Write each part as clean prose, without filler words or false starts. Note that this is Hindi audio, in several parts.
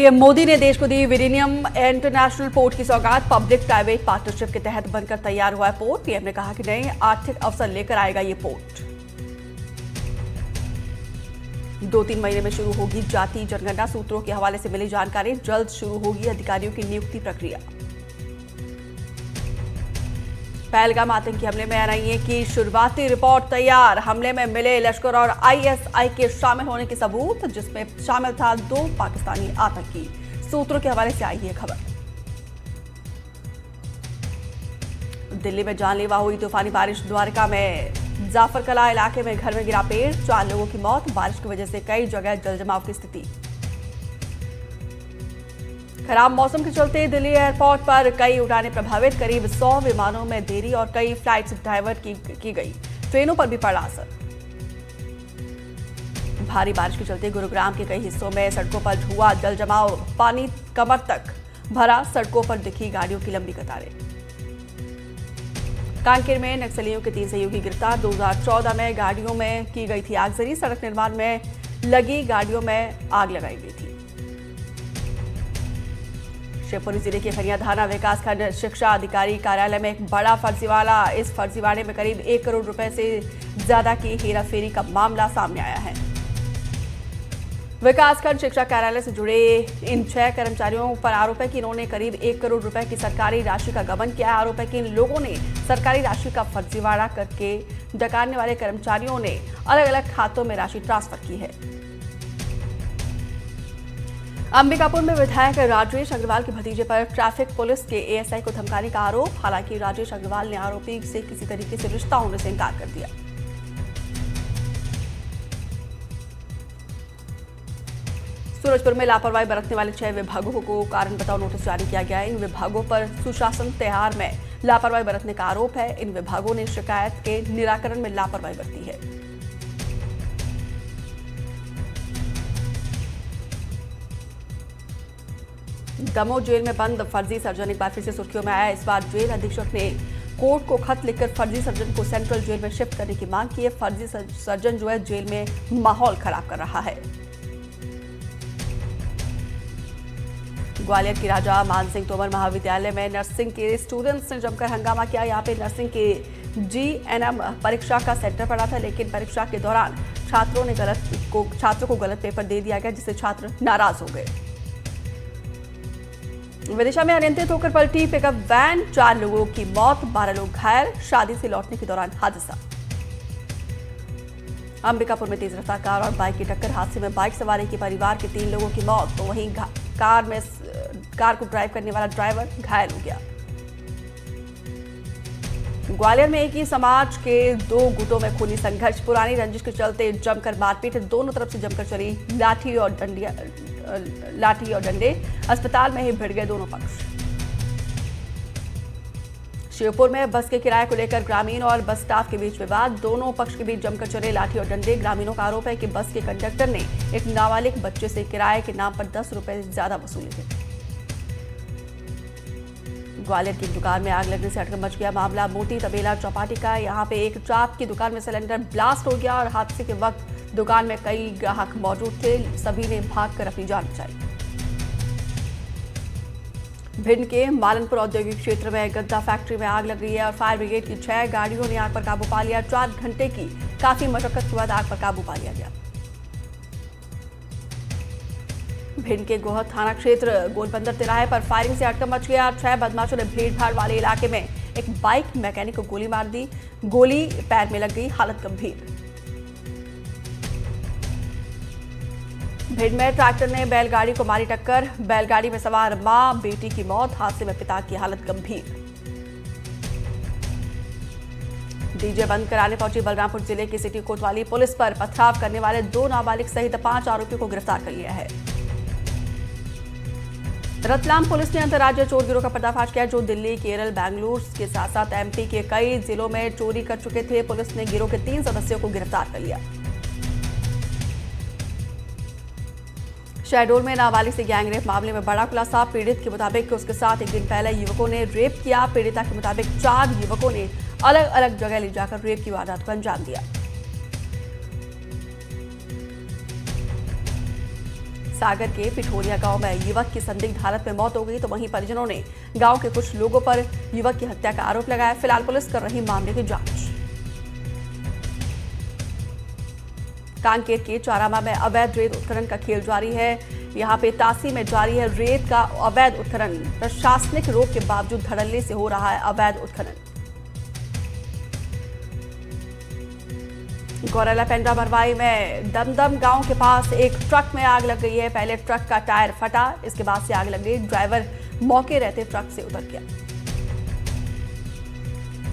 पीएम मोदी ने देश को दी विलीनियम इंटरनेशनल पोर्ट की सौगात। पब्लिक प्राइवेट पार्टनरशिप के तहत बनकर तैयार हुआ है पोर्ट। पीएम ने कहा कि नए आर्थिक अवसर लेकर आएगा ये पोर्ट। 2-3 महीने में शुरू होगी जाति जनगणना। सूत्रों के हवाले से मिली जानकारी, जल्द शुरू होगी अधिकारियों की नियुक्ति प्रक्रिया। पहलगाम आतंकी हमले में एनआईए की शुरुआती रिपोर्ट तैयार। हमले में मिले लश्कर और आईएसआई के शामिल होने के सबूत, जिसमें शामिल था 2 पाकिस्तानी आतंकी। सूत्रों के हवाले से आई है खबर। दिल्ली में जानलेवा हुई तूफानी बारिश। द्वारका में जाफर कला इलाके में घर में गिरा पेड़, 4 लोगों की मौत। बारिश की वजह से कई जगह जलजमाव की स्थिति। खराब मौसम के चलते दिल्ली एयरपोर्ट पर कई उड़ानें प्रभावित। करीब 100 विमानों में देरी और कई फ्लाइट्स डाइवर्ट की गई। ट्रेनों पर भी पड़ा असर। भारी बारिश के चलते गुरुग्राम के कई हिस्सों में सड़कों पर हुआ जलजमाव। पानी कमर तक भरा, सड़कों पर दिखी गाड़ियों की लंबी कतारें। कांकेर में नक्सलियों के 3 सहयोगी गिरफ्तार। 2014 में गाड़ियों में की गई थी आगजनी। सड़क निर्माण में लगी गाड़ियों में आग लगाई गई थी। शिवपुरी जिले के खनिया थाना विकासखंड शिक्षा अधिकारी कार्यालय में एक बड़ा फर्जीवाड़ा। इस फर्जीवाड़े में करीब 1 करोड़ रुपए से ज्यादा की हेराफेरी का मामला सामने आया है। विकासखंड शिक्षा कार्यालय से जुड़े इन 6 कर्मचारियों पर आरोप है कि इन्होंने करीब 1 करोड़ रुपए की सरकारी राशि का गबन किया। आरोप है कि इन लोगों ने सरकारी राशि का फर्जीवाड़ा करके डकाने वाले कर्मचारियों ने अलग अलग खातों में राशि ट्रांसफर की है। अंबिकापुर में विधायक राजेश अग्रवाल के भतीजे पर ट्रैफिक पुलिस के एएसआई को धमकाने का आरोप। हालांकि राजेश अग्रवाल ने आरोपी से किसी तरीके से रिश्ता होने से इनकार कर दिया। सूरजपुर में लापरवाही बरतने वाले 6 विभागों को कारण बताओ नोटिस जारी किया गया है। इन विभागों पर सुशासन त्योहार में लापरवाही बरतने का आरोप है। इन विभागों ने शिकायत के निराकरण में लापरवाही बरती है। दमोह जेल में बंद फर्जी सर्जन एक बार फिर से सुर्खियों में आया। इस बार जेल अधीक्षक ने कोर्ट को खत लिखकर फर्जी सर्जन को सेंट्रल जेल में शिफ्ट करने की मांग की है। फर्जी सर्जन जो है जेल में माहौल खराब कर रहा है। ग्वालियर की राजा मानसिंह तोमर महाविद्यालय में नर्सिंग के स्टूडेंट्स ने जमकर हंगामा किया। यहाँ पे नर्सिंग के जीएनएम परीक्षा का सेंटर पड़ा था, लेकिन परीक्षा के दौरान छात्रों को गलत पेपर दे दिया गया, जिससे छात्र नाराज हो गए। विदिशा में अनियंत्रित होकर पलटी पिकअप वैन, 4 लोगों की मौत, 12 लोग घायल। शादी से लौटने के दौरान हादसा। अंबिकापुर में तेज रफ्तार कार और बाइक की टक्कर। हादसे में बाइक सवारी के परिवार के 3 लोगों की मौत, तो वहीं कार को ड्राइव करने वाला ड्राइवर घायल हो गया। ग्वालियर में एक ही समाज के 2 गुटों में खूनी संघर्ष। पुरानी रंजिश के चलते जमकर मारपीट। दोनों तरफ से जमकर चली लाठी और डंडे। अस्पताल में ही भिड़ गए दोनों पक्ष। शिवपुर में बस के किराए को लेकर ग्रामीण और बस स्टाफ के बीच विवाद। दोनों पक्ष के बीच जमकर चले लाठी और डंडे। ग्रामीणों का आरोप है कि बस के कंडक्टर ने एक नाबालिग बच्चे से किराए के नाम पर 10 रुपए ज्यादा वसूले थे। ग्वालियर की दुकान में आग लगने से हड़कंप मच गया। मामला मोती तबेला चौपाटी का। यहाँ पे एक चाप की दुकान में सिलेंडर ब्लास्ट हो गया और हादसे के वक्त दुकान में कई ग्राहक मौजूद थे। सभी ने भागकर अपनी जान बचाई। भिंड के मालनपुर औद्योगिक क्षेत्र में गद्दा फैक्ट्री में आग लग रही है और फायर ब्रिगेड की 6 गाड़ियों ने आग पर काबू पा लिया। 4 घंटे की काफी मशक्कत के बाद आग पर काबू पा लिया गया। भिंड के गोहद थाना क्षेत्र गोलबंदर तिराहे पर फायरिंग से हड़कंप मच गया। 6 बदमाशों ने भीड़ भाड़ वाले इलाके में एक बाइक मैकेनिक को गोली मार दी। गोली पैर में लग गई, हालत गंभीर। भिंड में ट्रैक्टर ने बैलगाड़ी को मारी टक्कर। बैलगाड़ी में सवार मां बेटी की मौत। हादसे में पिता की हालत गंभीर। डीजे बंद कराने पहुंची बलरामपुर जिले की सिटी कोतवाली पुलिस पर पथराव करने वाले 2 नाबालिग सहित 5 आरोपियों को गिरफ्तार कर लिया है। रतलाम पुलिस ने अंतर्राज्यीय चोर गिरोह का पर्दाफाश किया, जो दिल्ली, केरल, बेंगलुरु के साथ साथ एमपी के कई जिलों में चोरी कर चुके थे। पुलिस ने गिरोह के 3 सदस्यों को गिरफ्तार कर लिया। शहडोल में नाबालिग से गैंगरेप मामले में बड़ा खुलासा। पीड़ित के मुताबिक उसके साथ एक दिन पहले युवकों ने रेप किया। पीड़िता के मुताबिक 4 युवकों ने अलग अलग जगह ले जाकर रेप की वारदात को अंजाम दिया। सागर के पिठोरिया गांव में युवक की संदिग्ध हालत में मौत हो गई, तो वहीं परिजनों ने गांव के कुछ लोगों पर युवक की हत्या का आरोप लगाया। फिलहाल पुलिस कर रही मामले की जांच। कांकेर के चारामा में अवैध रेत उत्खनन का खेल जारी है। यहां पे तासी में जारी है रेत का अवैध उत्खनन। प्रशासनिक रोक के बावजूद धड़ल्ले से हो रहा है अवैध उत्खनन। गौरेला पेंड्रा बरवाई में दमदम गांव के पास एक ट्रक में आग लग गई है। पहले ट्रक का टायर फटा, इसके बाद से आग लग गई। ड्राइवर मौके रहते ट्रक से उतर गया।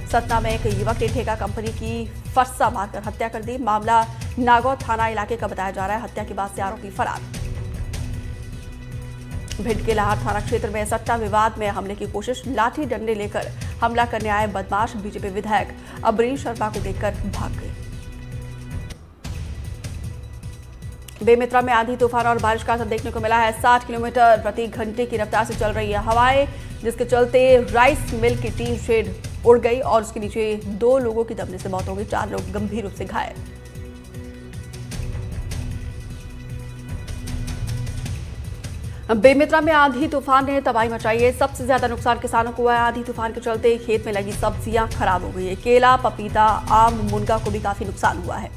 सतना में एक युवक ने ठेका कंपनी की फरसा मारकर हत्या कर दी। मामला नागौर थाना इलाके का बताया जा रहा है। हत्या के बाद से आरोपी फरार। भिंड के लाहौर थाना क्षेत्र में सट्टा विवाद में हमले की कोशिश। लाठी डंडे लेकर हमला करने आए बदमाश बीजेपी विधायक अबरीश शर्मा को देखकर भाग गए। बेमेतरा में आंधी तूफान और बारिश का असर देखने को मिला है। 60 किलोमीटर प्रति घंटे की रफ्तार से चल रही है हवाएं, जिसके चलते राइस मिल की टीन शेड उड़ गई और उसके नीचे 2 लोगों की दबने से मौत हो गई। 4 लोग गंभीर रूप से घायल। बेमेतरा में आंधी तूफान ने तबाही मचाई है। सबसे ज्यादा नुकसान किसानों को हुआ है। आंधी तूफान के चलते खेत में लगी सब्जियां खराब हो गई है। केला, पपीता, आम, मुनगा को भी काफी नुकसान हुआ है।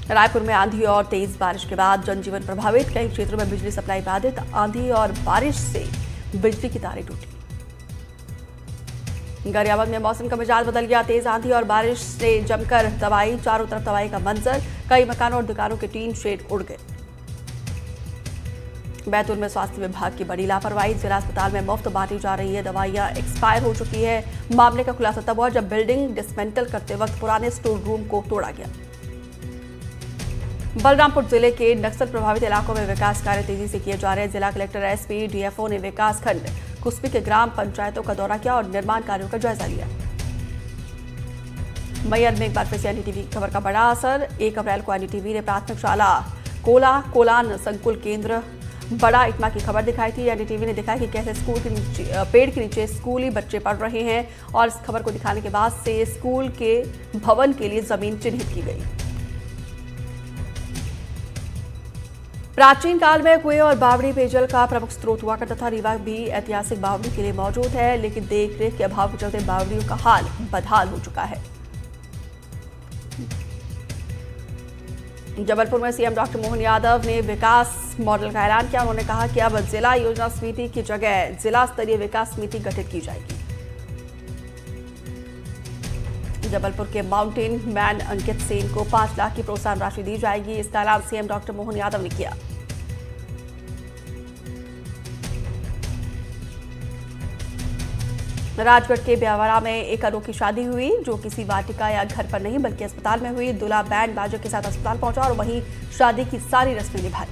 रायपुर में आंधी और तेज बारिश के बाद जनजीवन प्रभावित। कई क्षेत्रों में बिजली सप्लाई बाधित। आंधी और बारिश से बिजली की तारें टूटी। गरियाबंद में मौसम का मिजाज बदल गया। तेज आंधी और बारिश से जमकर तबाही। चारों तरफ तबाही का मंजर। कई मकानों और दुकानों के टीन शेड उड़ गए। बैतूल में स्वास्थ्य विभाग की बड़ी लापरवाही। जिला अस्पताल में मुफ्त बांटी जा रही है दवाइयां एक्सपायर हो चुकी है। मामले का खुलासा तब हुआ जब बिल्डिंग डिसमेंटल करते वक्त पुराने स्टोर रूम को तोड़ा गया। बलरामपुर जिले के नक्सल प्रभावित इलाकों में विकास कार्य तेजी से किए जा रहे हैं। जिला कलेक्टर, एसपी, डीएफओ ने विकास खंड कुस्बी के ग्राम पंचायतों का दौरा किया और निर्माण कार्यों का जायजा लिया। मैयर में एक बार फिर से एनडीटीवी खबर का बड़ा असर। 1 अप्रैल को एनडीटीवी ने प्राथमिक शाला कोलान संकुल केंद्र बड़ा इटमा की खबर दिखाई थी। एनडीटीवी ने दिखाया कि कैसे स्कूल के नीचे पेड़ के नीचे स्कूली बच्चे पढ़ रहे हैं और इस खबर को दिखाने के बाद से स्कूल के भवन के लिए जमीन चिन्हित की गई। प्राचीन काल में कुएं और बावड़ी पेयजल का प्रमुख स्रोत हुआ करता था। रीवा भी ऐतिहासिक बावड़ी के लिए मौजूद है, लेकिन देखरेख के अभाव के चलते बावड़ियों का हाल बदहाल हो चुका है। जबलपुर में सीएम डॉक्टर मोहन यादव ने विकास मॉडल का ऐलान किया। उन्होंने कहा कि अब जिला योजना समिति की जगह जिला स्तरीय विकास समिति गठित की जाएगी। जबलपुर के माउंटेन मैन अंकित सेन को 5 लाख की प्रोत्साहन राशि दी जाएगी। इसका ऐलान सीएम डॉक्टर मोहन यादव ने किया। राजगढ़ के ब्यावरा में एक अनोखी शादी हुई, जो किसी वाटिका या घर पर नहीं बल्कि अस्पताल में हुई। दूल्हा बैंड बाजे के साथ अस्पताल पहुंचा और वहीं शादी की सारी रस्में निभाई।